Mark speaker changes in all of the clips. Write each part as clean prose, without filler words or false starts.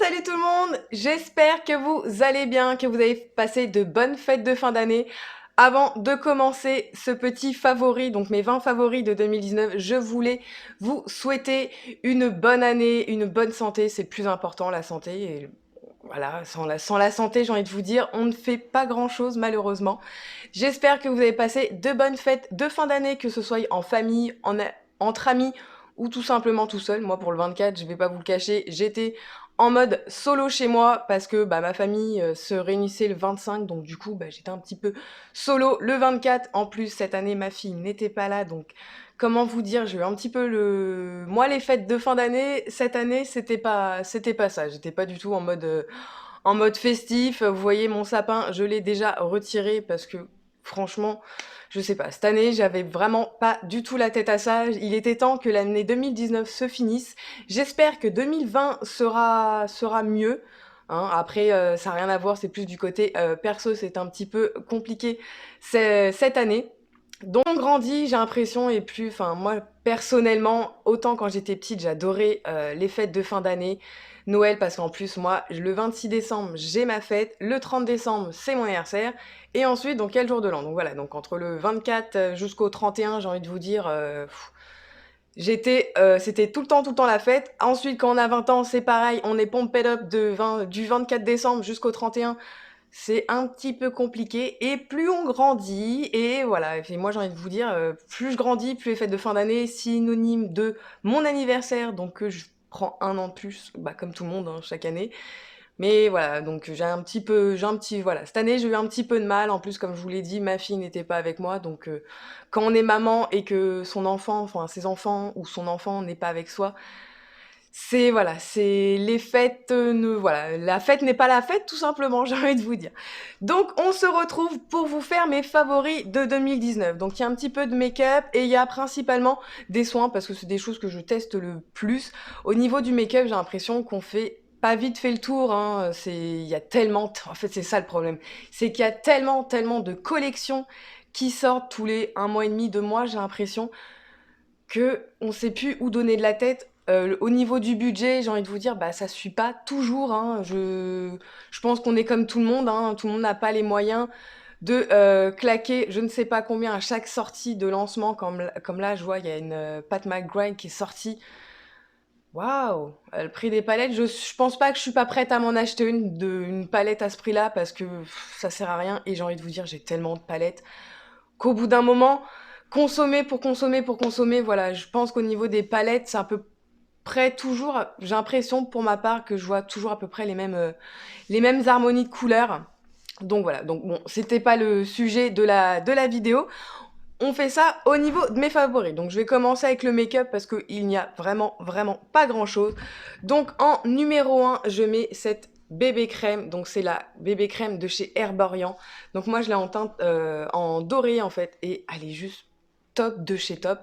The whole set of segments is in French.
Speaker 1: Salut tout le monde, j'espère que vous allez bien, que vous avez passé de bonnes fêtes de fin d'année. Avant de commencer ce petit favori, donc mes 20 favoris de 2019, je voulais vous souhaiter une bonne année, une bonne santé, c'est le plus important, la santé. Et voilà, sans la santé, j'ai envie de vous dire, on ne fait pas grand-chose malheureusement. J'espère que vous avez passé de bonnes fêtes de fin d'année, que ce soit en famille, entre amis ou tout simplement tout seul. Moi, pour le 24, je vais pas vous le cacher, j'étais en mode solo chez moi parce que ma famille se réunissait le 25, donc du coup, j'étais un petit peu solo le 24. En plus, cette année, ma fille n'était pas là, donc comment vous dire, j'ai eu un petit peu le... Moi, les fêtes de fin d'année, cette année, c'était pas ça. J'étais pas du tout en mode festif. Vous voyez, mon sapin, je l'ai déjà retiré parce que franchement, je sais pas, cette année, j'avais vraiment pas du tout la tête à ça. Il était temps que l'année 2019 se finisse. J'espère que 2020 sera mieux. Hein. Après, ça n'a rien à voir, c'est plus du côté perso, c'est un petit peu compliqué cette année. Donc on grandit, j'ai l'impression, et plus, enfin moi personnellement, autant quand j'étais petite, j'adorais les fêtes de fin d'année, Noël, parce qu'en plus moi, le 26 décembre, j'ai ma fête, le 30 décembre, c'est mon anniversaire, et ensuite, donc quel jour de l'an? Donc voilà, donc entre le 24 jusqu'au 31, j'ai envie de vous dire, c'était tout le temps la fête. Ensuite, quand on a 20 ans, c'est pareil, on est pumped up du 24 décembre jusqu'au 31. C'est un petit peu compliqué et plus on grandit et voilà, et moi j'ai envie de vous dire, plus je grandis, plus les fêtes de fin d'année, synonyme de mon anniversaire, donc je prends un an de plus, comme tout le monde, hein, chaque année. Mais voilà, donc voilà, cette année j'ai eu un petit peu de mal, en plus comme je vous l'ai dit, ma fille n'était pas avec moi, donc quand on est maman et que son enfant, enfin ses enfants ou son enfant n'est pas avec soi, c'est voilà, c'est les fêtes, voilà, la fête n'est pas la fête tout simplement, j'ai envie de vous dire. Donc on se retrouve pour vous faire mes favoris de 2019. Donc il y a un petit peu de make-up et il y a principalement des soins parce que c'est des choses que je teste le plus. Au niveau du make-up, j'ai l'impression qu'on fait pas vite fait le tour, hein. Il y a tellement, en fait c'est ça le problème, c'est qu'il y a tellement de collections qui sortent tous les un mois et demi, 2 mois, j'ai l'impression que on sait plus où donner de la tête. Au niveau du budget, j'ai envie de vous dire, ça suit pas toujours, hein. Je pense qu'on est comme tout le monde, hein. Tout le monde n'a pas les moyens de claquer je ne sais pas combien à chaque sortie de lancement. Comme là, je vois, il y a une Pat McGrath qui est sortie. Waouh! Le prix des palettes, je pense pas que je suis pas prête à m'en acheter une palette à ce prix-là parce que ça sert à rien. Et j'ai envie de vous dire, j'ai tellement de palettes qu'au bout d'un moment, consommer pour consommer pour consommer, voilà, je pense qu'au niveau des palettes, c'est à peu près toujours, j'ai l'impression pour ma part que je vois toujours à peu près les mêmes harmonies de couleurs. Donc voilà, donc bon, c'était pas le sujet de la vidéo. On fait ça au niveau de mes favoris. Donc je vais commencer avec le make-up parce qu'il n'y a vraiment pas grand-chose. Donc en numéro 1, je mets cette bébé crème. Donc c'est la bébé crème de chez Herborian. Donc moi je l'ai en teinte en doré en fait et elle est juste top de chez top.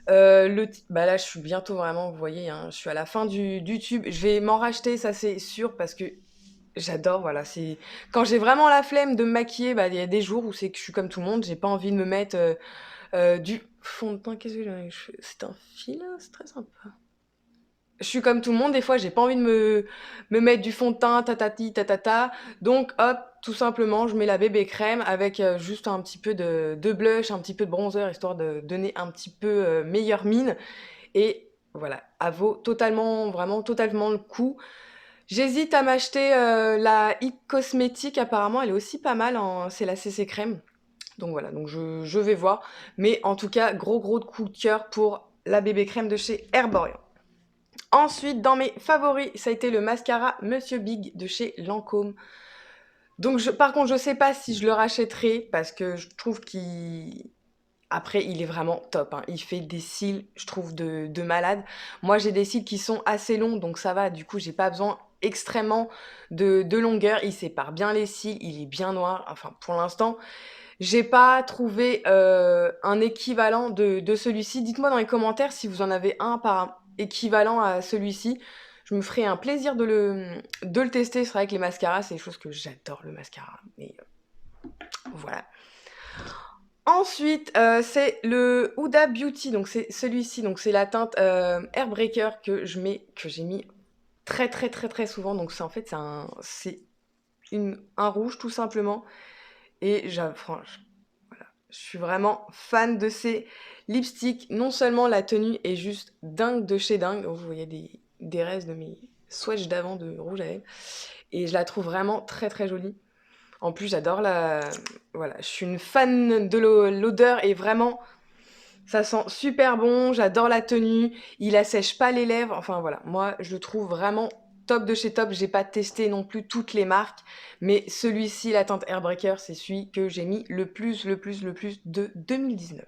Speaker 1: Là je suis bientôt vraiment, vous voyez, hein, je suis à la fin du tube. Je vais m'en racheter, ça c'est sûr, parce que j'adore, voilà, c'est quand j'ai vraiment la flemme de me maquiller, il y a des jours où c'est que je suis comme tout le monde, j'ai pas envie de me mettre du fond de teint. Qu'est-ce que j'ai dans les cheveux? C'est un fil, hein, c'est très sympa. Je suis comme tout le monde, des fois j'ai pas envie de me mettre du fond de teint, tatati, tatata. Donc hop, tout simplement, je mets la bébé crème avec juste un petit peu de blush, un petit peu de bronzer, histoire de donner un petit peu meilleure mine. Et voilà, elle vaut totalement, vraiment totalement le coup. J'hésite à m'acheter la It Cosmétique, apparemment elle est aussi pas mal, c'est la CC crème. Donc voilà, donc je vais voir. Mais en tout cas, gros de coup de cœur pour la bébé crème de chez Herborian. Ensuite, dans mes favoris, ça a été le mascara Monsieur Big de chez Lancôme. Donc par contre, je sais pas si je le rachèterai parce que je trouve qu'il... Après, il est vraiment top, hein. Il fait des cils, je trouve, de malade. Moi, j'ai des cils qui sont assez longs, donc ça va. Du coup, j'ai pas besoin extrêmement de longueur. Il sépare bien les cils, il est bien noir. Enfin, pour l'instant, j'ai pas trouvé un équivalent de celui-ci. Dites-moi dans les commentaires si vous en avez un par équivalent à celui-ci. Je me ferai un plaisir de le tester. C'est vrai que les mascaras, c'est des choses que j'adore, le mascara. Mais voilà. Ensuite, c'est le Huda Beauty, donc c'est celui-ci, donc c'est la teinte Airbreaker que j'ai mis. très, très, très, très souvent. Donc c'est en fait, c'est un rouge tout simplement. Et franchement, voilà, je suis vraiment fan de ces lipsticks. Non seulement la tenue est juste dingue de chez dingue. Vous voyez des restes de mes swatchs d'avant de rouge à lèvres. Et je la trouve vraiment très, très jolie. En plus, j'adore voilà, je suis une fan de l'odeur et vraiment, ça sent super bon. J'adore la tenue. Il assèche pas les lèvres. Enfin voilà, moi, je le trouve vraiment top de chez top. J'ai pas testé non plus toutes les marques, mais celui-ci, la teinte Airbreaker, c'est celui que j'ai mis le plus, le plus, le plus de 2019.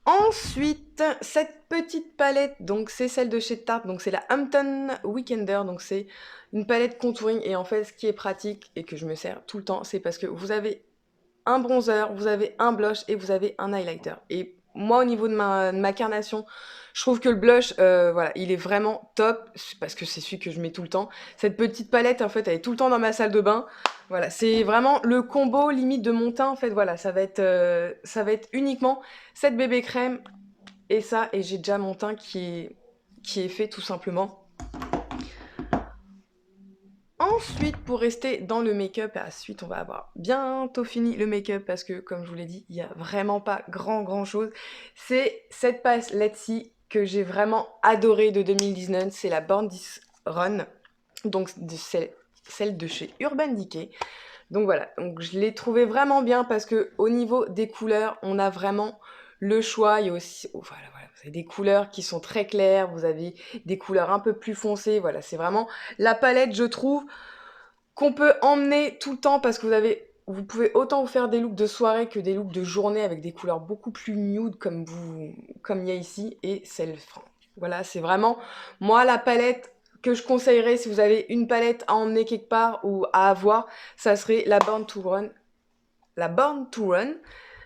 Speaker 1: Ensuite, cette petite palette, donc c'est celle de chez Tarte, donc c'est la Hampton Weekender, donc c'est une palette contouring et en fait ce qui est pratique et que je me sers tout le temps, c'est parce que vous avez un bronzer, vous avez un blush et vous avez un highlighter. Et moi, au niveau de ma carnation, je trouve que le blush, voilà, il est vraiment top, parce que c'est celui que je mets tout le temps. Cette petite palette, en fait, elle est tout le temps dans ma salle de bain. Voilà, c'est vraiment le combo limite de mon teint, en fait, voilà, ça va être uniquement cette bébé crème et ça, et j'ai déjà mon teint qui est fait tout simplement. Ensuite, pour rester dans le make-up, ensuite on va avoir bientôt fini le make-up parce que, comme je vous l'ai dit, il n'y a vraiment pas grand chose. C'est cette palette-ci que j'ai vraiment adorée de 2019, c'est la Born This Run, donc celle de chez Urban Decay. Donc voilà, donc je l'ai trouvée vraiment bien parce que au niveau des couleurs, on a vraiment le choix. Il y a aussi, voilà, vous avez des couleurs qui sont très claires, vous avez des couleurs un peu plus foncées. Voilà, c'est vraiment la palette, je trouve, qu'on peut emmener tout le temps parce que vous pouvez autant vous faire des looks de soirée que des looks de journée avec des couleurs beaucoup plus nude comme il y a ici et voilà, c'est vraiment moi la palette que je conseillerais si vous avez une palette à emmener quelque part ou à avoir, ça serait la Born to Run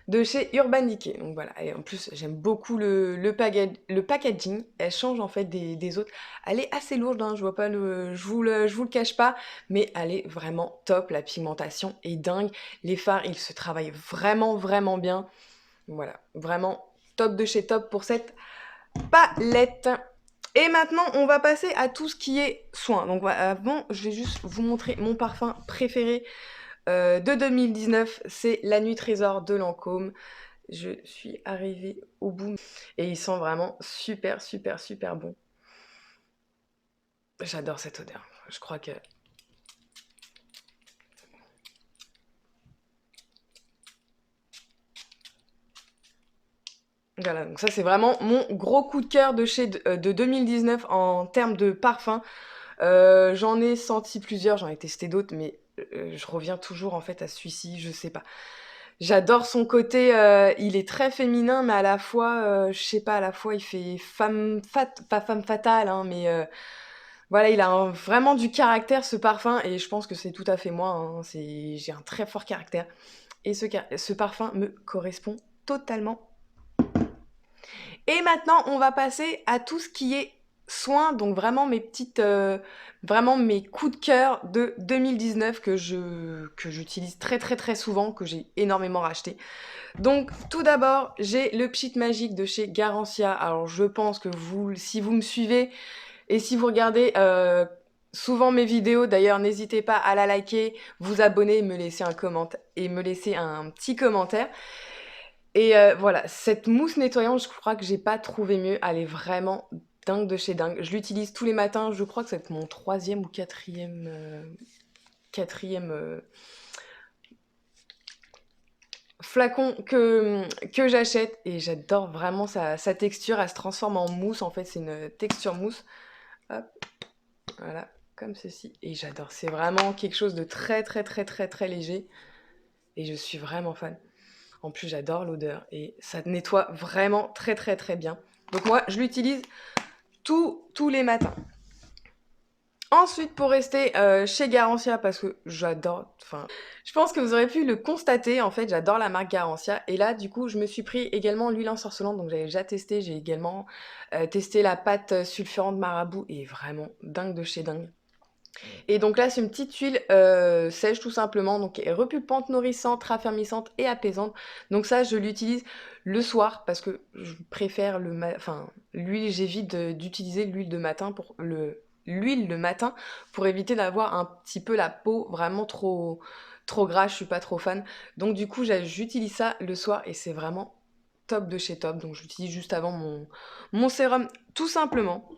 Speaker 1: de chez Urban Decay. Donc voilà, et en plus j'aime beaucoup le packaging, elle change en fait des autres. Elle est assez lourde, hein, je vois pas je vous le cache pas, mais elle est vraiment top, la pigmentation est dingue, les fards ils se travaillent vraiment bien. Voilà, vraiment top de chez top pour cette palette. Et maintenant, on va passer à tout ce qui est soin. Donc avant, je vais juste vous montrer mon parfum préféré de 2019, c'est La Nuit Trésor de Lancôme. Je suis arrivée au bout et il sent vraiment super bon. J'adore cette odeur. Je crois que... Voilà, donc ça c'est vraiment mon gros coup de cœur de 2019 en termes de parfum. J'en ai senti plusieurs, j'en ai testé d'autres, mais je reviens toujours en fait à celui-ci, je sais pas. J'adore son côté, il est très féminin, mais à la fois, je sais pas, à la fois il fait pas femme fatale, hein, mais voilà, il a vraiment du caractère ce parfum, et je pense que c'est tout à fait moi, hein, j'ai un très fort caractère, et ce parfum me correspond totalement. Et maintenant, on va passer à tout ce qui est soins, donc vraiment vraiment mes coups de cœur de 2019 que j'utilise très souvent, que j'ai énormément racheté. Donc tout d'abord, j'ai le Pchit Magique de chez Garancia. Alors je pense que si vous me suivez et si vous regardez souvent mes vidéos, d'ailleurs n'hésitez pas à la liker, vous abonner, me laisser un commentaire et me laisser un petit commentaire. Et voilà, cette mousse nettoyante, je crois que j'ai pas trouvé mieux. Elle est vraiment dingue de chez dingue. Je l'utilise tous les matins. Je crois que c'est mon troisième ou quatrième flacon que j'achète. Et j'adore vraiment sa texture. Elle se transforme en mousse. En fait, c'est une texture mousse. Hop, voilà, comme ceci. Et j'adore. C'est vraiment quelque chose de très léger. Et je suis vraiment fan. En plus, j'adore l'odeur et ça nettoie vraiment très bien. Donc moi, je l'utilise tous les matins. Ensuite, pour rester chez Garancia, parce que j'adore, enfin, je pense que vous aurez pu le constater, en fait, j'adore la marque Garancia. Et là, du coup, je me suis pris également l'huile ensorcelante, donc j'avais déjà testé. J'ai également testé la pâte sulfurante Marabout et vraiment dingue de chez dingue. Et donc là, c'est une petite huile sèche tout simplement, donc qui est repulpante, nourrissante, raffermissante et apaisante. Donc ça, je l'utilise le soir parce que je préfère enfin, l'huile, j'évite d'utiliser l'huile de matin pour l'huile le matin pour éviter d'avoir un petit peu la peau vraiment trop grasse, je suis pas trop fan. Donc du coup, j'utilise ça le soir et c'est vraiment top de chez top. Donc j'utilise juste avant mon sérum tout simplement.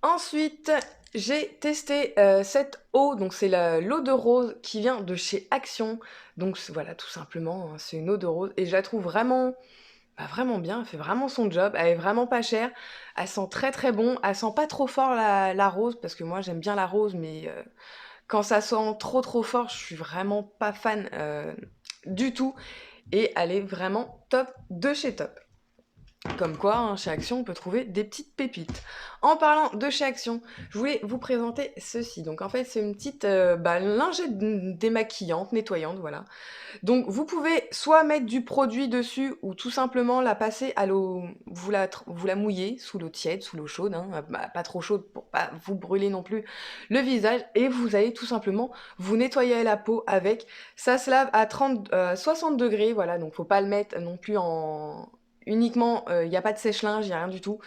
Speaker 1: Ensuite, j'ai testé cette eau, donc c'est l'eau de rose qui vient de chez Action. Donc voilà, tout simplement, hein, c'est une eau de rose et je la trouve vraiment, vraiment bien. Elle fait vraiment son job. Elle est vraiment pas chère. Elle sent très très bon. Elle sent pas trop fort la rose parce que moi j'aime bien la rose, mais quand ça sent trop fort, je suis vraiment pas fan du tout. Et elle est vraiment top de chez top. Comme quoi, hein, chez Action, on peut trouver des petites pépites. En parlant de chez Action, je voulais vous présenter ceci. Donc en fait, c'est une petite lingette démaquillante, nettoyante, voilà. Donc vous pouvez soit mettre du produit dessus ou tout simplement la passer à l'eau, vous la mouillez sous l'eau tiède, sous l'eau chaude, hein, pas trop chaude pour pas vous brûler non plus le visage. Et vous allez tout simplement vous nettoyer la peau avec. Ça se lave à 60 degrés, voilà, donc faut pas le mettre non plus en uniquement, il n'y a pas de sèche-linge, il n'y a rien du tout.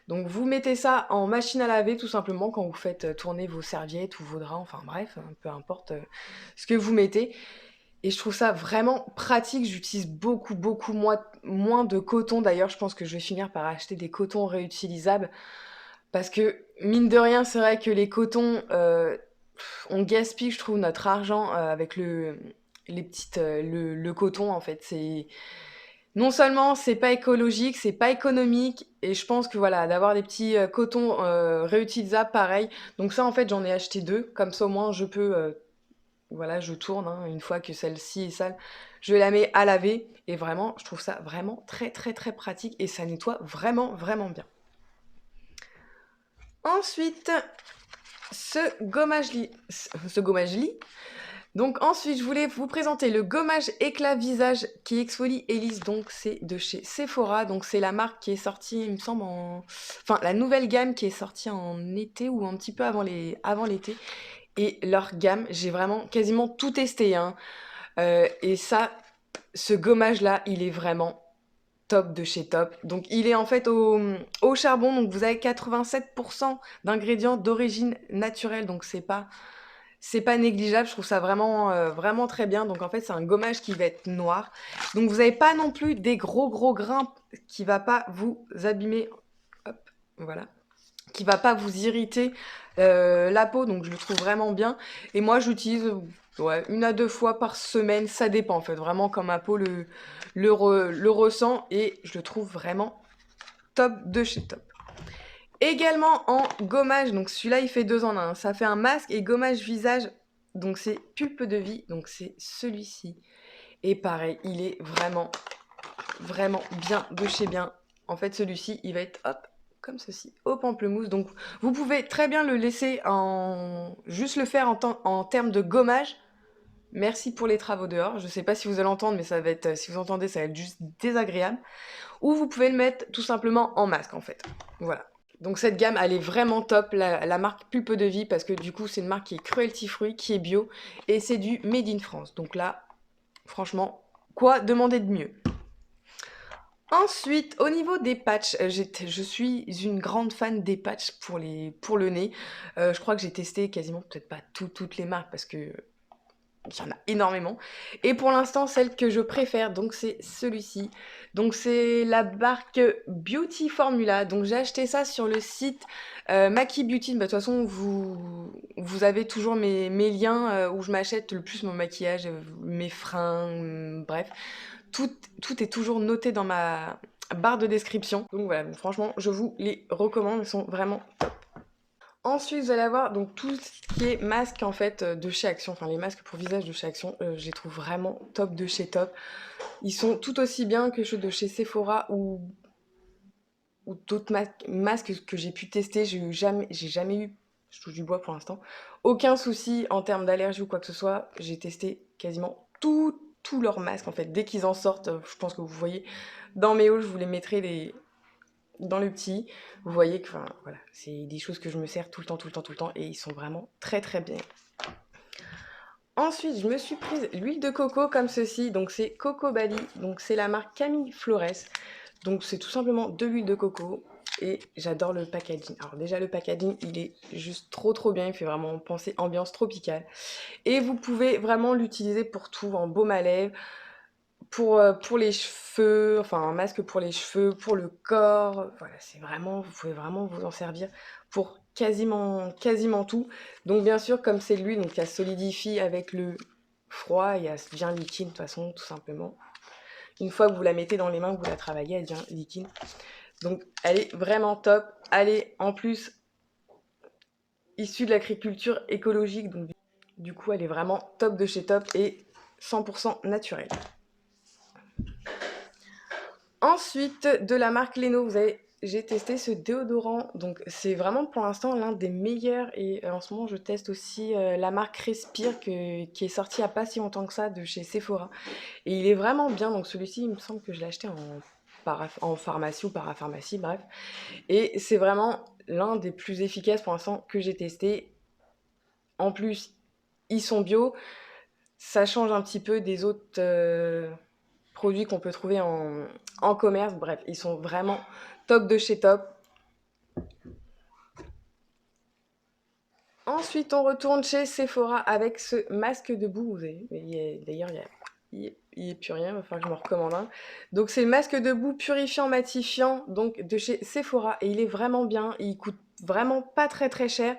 Speaker 1: Donc vous mettez ça en machine à laver tout simplement quand vous faites tourner vos serviettes ou vos draps, enfin bref, peu importe ce que vous mettez. Et je trouve ça vraiment pratique. J'utilise beaucoup moins de coton. D'ailleurs, je pense que je vais finir par acheter des cotons réutilisables. Parce que, mine de rien, c'est vrai que les cotons, on gaspille, je trouve, notre argent avec le coton, en fait. Non seulement c'est pas écologique, c'est pas économique, et je pense que voilà, d'avoir des petits cotons réutilisables, pareil. Donc ça, en fait, j'en ai acheté deux. Comme ça, au moins, je peux voilà, je tourne, hein, une fois que celle-ci est sale, je la mets à laver et vraiment, je trouve ça vraiment très pratique et ça nettoie vraiment bien. Ensuite, ce gommage lit. Donc ensuite, je voulais vous présenter le gommage éclat visage qui exfolie et lisse. Donc c'est de chez Sephora. Donc c'est la marque qui est sortie, il me semble, enfin la nouvelle gamme qui est sortie en été ou un petit peu avant l'été. Et leur gamme, j'ai vraiment quasiment tout testé, hein. Et ça, ce gommage-là, il est vraiment top de chez top. Donc il est en fait au charbon, donc vous avez 87% d'ingrédients d'origine naturelle, donc c'est pas négligeable, je trouve ça vraiment très bien. Donc en fait, c'est un gommage qui va être noir. Donc vous n'avez pas non plus des gros grains qui va pas vous abîmer. Hop, voilà, qui va pas vous irriter la peau, donc je le trouve vraiment bien. Et moi, j'utilise ouais, 1 à 2 fois par semaine, ça dépend en fait, vraiment comme ma peau le ressent, et je le trouve vraiment top de chez top. Également en gommage, donc celui-là il fait 2 en 1, ça fait un masque et gommage visage, donc c'est Pulpe de Vie, donc c'est celui-ci. Et pareil, il est vraiment bien de chez bien. En fait, celui-ci, il va être hop, comme ceci, au pamplemousse. Donc, vous pouvez très bien le laisser juste le faire en termes de gommage. Merci pour les travaux dehors. Je sais pas si vous allez entendre, mais ça va être, si vous entendez, ça va être juste désagréable. Ou vous pouvez le mettre tout simplement en masque, en fait. Voilà. Donc cette gamme, elle est vraiment top, la marque Pulpe de Vie, parce que du coup, c'est une marque qui est cruelty free, qui est bio, et c'est du made in France. Donc là, franchement, quoi demander de mieux? Ensuite, au niveau des patchs, je suis une grande fan des patchs pour le nez. Je crois que j'ai testé quasiment, peut-être pas toutes les marques parce que il y en a énormément. Et pour l'instant, celle que je préfère, donc c'est celui-ci. Donc c'est la marque Beauty Formula. Donc j'ai acheté ça sur le site Maki Beauty. Bah, de toute façon, vous avez toujours mes liens où je m'achète le plus mon maquillage, mes freins, bref. Tout est toujours noté dans ma barre de description. Donc voilà, franchement, je vous les recommande, ils sont vraiment top. Ensuite, vous allez avoir donc tout ce qui est masque en fait de chez Action, enfin les masques pour visage de chez Action, je les trouve vraiment top de chez top. Ils sont tout aussi bien que ceux de chez Sephora ou d'autres masques que j'ai pu tester. J'ai jamais eu, je touche du bois pour l'instant, aucun souci en termes d'allergie ou quoi que ce soit. J'ai testé quasiment tous leurs masques en fait. Dès qu'ils en sortent, je pense que vous voyez dans mes hauls, je vous les mettrai dans le petit. Vous voyez que, enfin, voilà, c'est des choses que je me sers tout le temps, tout le temps, tout le temps, et ils sont vraiment très très bien. Ensuite, je me suis prise l'huile de coco comme ceci, donc c'est Coco Bali, donc c'est la marque Camille Flores. Donc c'est tout simplement de l'huile de coco et j'adore le packaging. Alors déjà le packaging, il est juste trop trop bien, il fait vraiment penser ambiance tropicale. Et vous pouvez vraiment l'utiliser pour tout, en baume à lèvres, pour les cheveux, enfin un masque pour les cheveux, pour le corps. Voilà, c'est vraiment, vous pouvez vraiment vous en servir pour quasiment tout. Donc bien sûr, comme c'est de l'huile, donc ça solidifie avec le froid et elle devient liquide de toute façon, tout simplement. Une fois que vous la mettez dans les mains, que vous la travaillez, elle devient liquide. Donc elle est vraiment top. Elle est en plus issue de l'agriculture écologique, donc du coup elle est vraiment top de chez top et 100% naturelle. Ensuite, de la marque Leno, j'ai testé ce déodorant, donc c'est vraiment pour l'instant l'un des meilleurs et en ce moment je teste aussi la marque Respire qui est sortie il n'y a pas si longtemps que ça de chez Sephora et il est vraiment bien, donc celui-ci il me semble que je l'ai acheté en pharmacie ou parapharmacie, bref, et c'est vraiment l'un des plus efficaces pour l'instant que j'ai testé. En plus, ils sont bio, ça change un petit peu des autres produits qu'on peut trouver en commerce. Bref, ils sont vraiment top de chez top. Ensuite, on retourne chez Sephora avec ce masque de boue. D'ailleurs, il n'y a plus rien, il va falloir que je m'en recommande un. Donc, c'est le masque de boue purifiant, matifiant, donc de chez Sephora. Et il est vraiment bien, il coûte vraiment pas très très cher.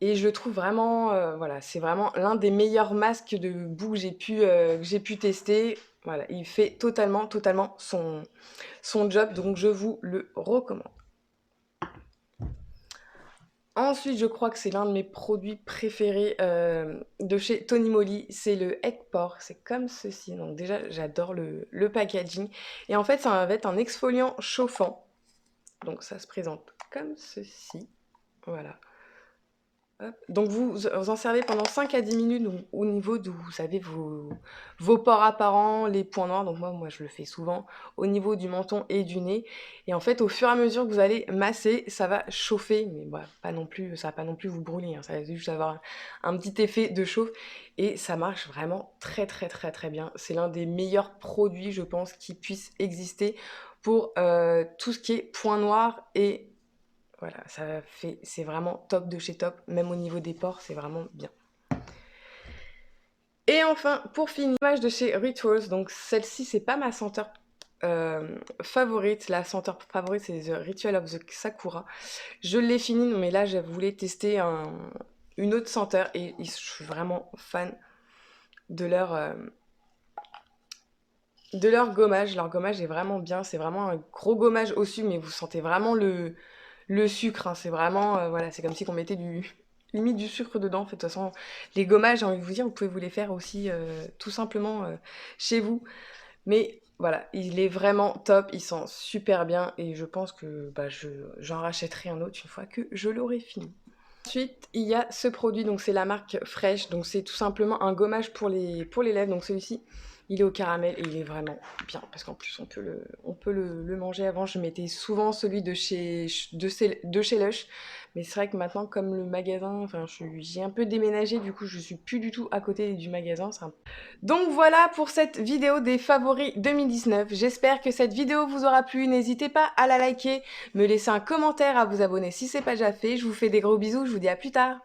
Speaker 1: Et je le trouve vraiment, voilà, c'est vraiment l'un des meilleurs masques de boue que j'ai pu tester. Voilà, il fait totalement son job, donc je vous le recommande. Ensuite, je crois que c'est l'un de mes produits préférés de chez Tony Moly, c'est le egg pork, c'est comme ceci. Donc déjà, j'adore le packaging. Et en fait, ça va être un exfoliant chauffant. Donc ça se présente comme ceci. Voilà. Hop. Donc vous en servez pendant 5 à 10 minutes donc, au niveau de, vous savez, vos pores apparents, les points noirs. Donc moi, je le fais souvent au niveau du menton et du nez. Et en fait, au fur et à mesure que vous allez masser, ça va chauffer. Mais bah, pas non plus, ça va pas non plus vous brûler. Hein, ça va juste avoir un petit effet de chauffe. Et ça marche vraiment très très très très bien. C'est l'un des meilleurs produits, je pense, qui puisse exister pour tout ce qui est points noirs et voilà, c'est vraiment top de chez top, même au niveau des pores, c'est vraiment bien. Et enfin, pour finir, l'image de chez Rituals, donc celle-ci, c'est pas ma senteur favorite. La senteur favorite, c'est The Ritual of the Sakura. Je l'ai fini, mais là, je voulais tester une autre senteur et je suis vraiment fan de leur gommage. Leur gommage est vraiment bien, c'est vraiment un gros gommage au sucre, mais vous sentez vraiment le sucre, hein. C'est vraiment, voilà, c'est comme si on mettait limite du sucre dedans. En fait, de toute façon, les gommages, j'ai envie de vous dire, vous pouvez vous les faire aussi tout simplement chez vous. Mais voilà, il est vraiment top, il sent super bien et je pense que bah, j'en rachèterai un autre une fois que je l'aurai fini. Ensuite, il y a ce produit, donc c'est la marque Fresh, donc c'est tout simplement un gommage pour les lèvres, donc celui-ci, il est au caramel et il est vraiment bien, parce qu'en plus on peut le manger. Avant, je mettais souvent celui de chez Lush, mais c'est vrai que maintenant, comme le magasin, enfin, j'ai un peu déménagé, du coup, je suis plus du tout à côté du magasin. Donc voilà pour cette vidéo des favoris 2019. J'espère que cette vidéo vous aura plu. N'hésitez pas à la liker, me laisser un commentaire, à vous abonner si c'est pas déjà fait. Je vous fais des gros bisous, je vous dis à plus tard.